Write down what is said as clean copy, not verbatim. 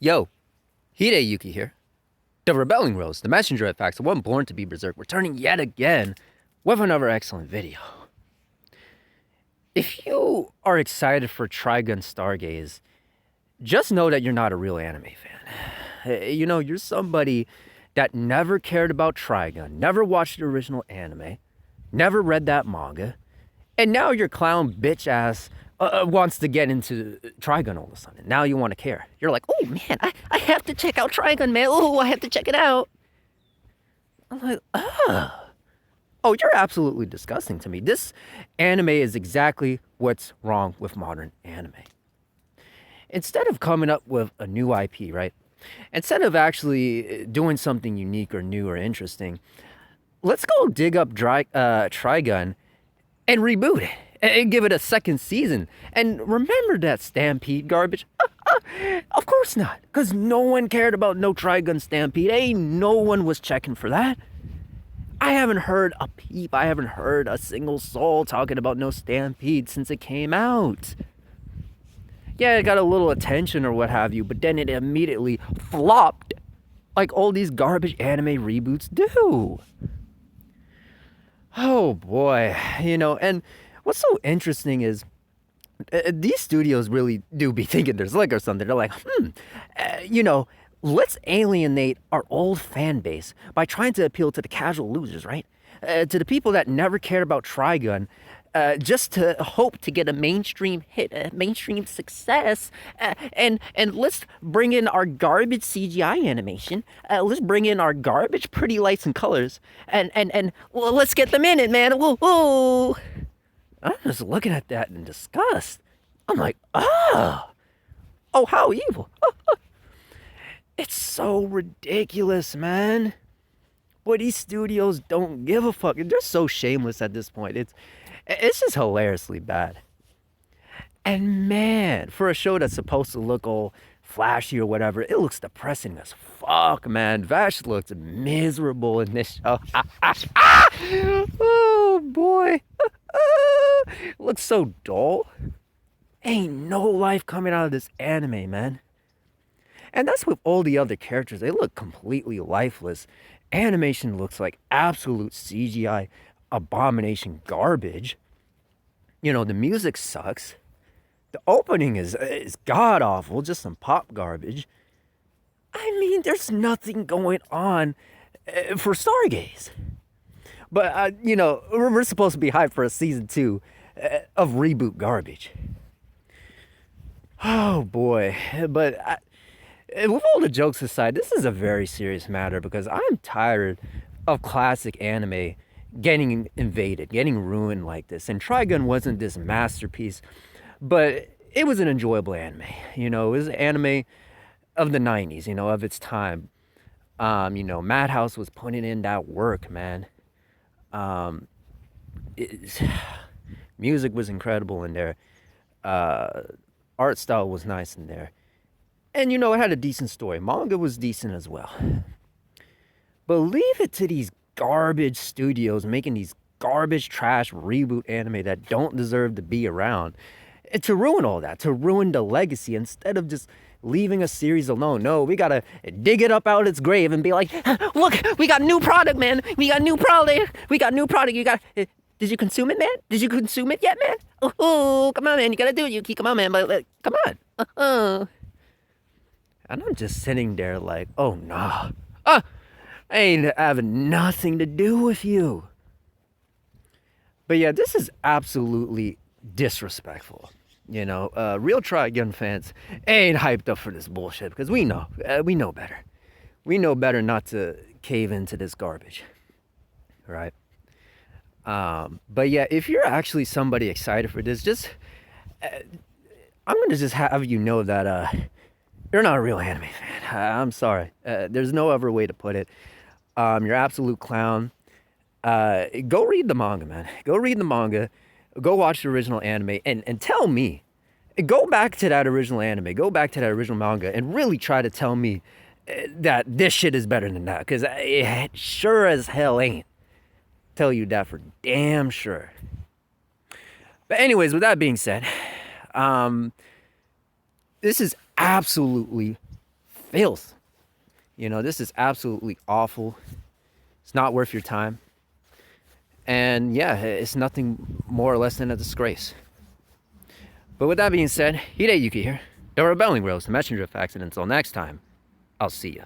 Yo, Hideyuki here. The Rebelling Rose, the messenger of facts, the one born to be berserk, returning yet again with another excellent video. If you are excited for Trigun Stargaze, just know that you're not a real anime fan. You know, you're somebody that never cared about Trigun, never watched the original anime, never read that manga, and now your clown bitch ass wants to get into Trigun all of a sudden. Now you want to care. You're like, oh man, I have to check out Trigun, man. Oh, I have to check it out. I'm like, oh, you're absolutely disgusting to me. This anime is exactly what's wrong with modern anime. Instead of coming up with a new IP, right? Instead of actually doing something unique or new or interesting, let's go dig up Trigun and reboot it and give it a second season. And remember that Stampede garbage? Of course not, because no one cared about no Trigun Stampede. Hey, no one was checking for that. I haven't heard a peep. I haven't heard a single soul talking about no Stampede since it came out. Yeah, it got a little attention or what have you, but then it immediately flopped like all these garbage anime reboots do. Oh boy, you know, and what's so interesting is these studios really do be thinking they're slick or something. They're like, you know, let's alienate our old fan base by trying to appeal to the casual losers, right? To the people that never cared about Trigun, just to hope to get a mainstream hit, a mainstream success, and let's bring in our garbage CGI animation. Let's bring in our garbage pretty lights and colors, and well, let's get them in it, man. Whoa, whoa. I'm just looking at that in disgust. I'm like, oh, how evil. It's so ridiculous, man. But these studios don't give a fuck. They're so shameless at this point. It's just hilariously bad. And man, for a show that's supposed to look all flashy or whatever, it looks depressing as fuck, man. Vash looks miserable in this show. Oh boy. It looks so dull. Ain't no life coming out of this anime, man. And that's with all the other characters. They look completely lifeless. Animation looks like absolute CGI abomination garbage. You know, the music sucks. The opening is god awful, just some pop garbage. I mean, there's nothing going on for Stargaze. But, you know, we're supposed to be hyped for a season 2 of reboot garbage. Oh boy. But with all the jokes aside, this is a very serious matter because I'm tired of classic anime getting invaded, getting ruined like this. And Trigun wasn't this masterpiece, but it was an enjoyable anime. You know, it was an anime of the 90s, you know, of its time. You know, Madhouse was putting in that work, man. Music was incredible in there. Art style was nice in there. And, you know, it had a decent story. Manga was decent as well. But leave it to these garbage studios making these garbage trash reboot anime that don't deserve to be around. And to ruin all that, to ruin the legacy instead of just leaving a series alone. No, we gotta dig it up out its grave and be like, look, we got new product, man. We got new product. We got new product. You got... Did you consume it, man? Did you consume it yet, man? Oh, come on, man. You gotta do it, Yuki. Come on, man. But, come on. And I'm just sitting there like, oh, nah. I ain't having nothing to do with you. But yeah, this is absolutely disrespectful. You know, real Trigun fans ain't hyped up for this bullshit because we know better. We know better not to cave into this garbage, right? But yeah, if you're actually somebody excited for this, just, I'm gonna just have you know that, you're not a real anime fan. I'm sorry. There's no other way to put it. You're absolute clown. Go read the manga, man. Go read the manga. Go watch the original anime and tell me. Go back to that original anime. Go back to that original manga and really try to tell me that this shit is better than that. Because it sure as hell ain't. Tell you that for damn sure. But anyways, with that being said, this is absolutely filth. You know, this is absolutely awful. It's not worth your time. And yeah, it's nothing more or less than a disgrace. But with that being said, Hideyuki here, the Rebelling Rose, the messenger of facts, and until next time, I'll see ya.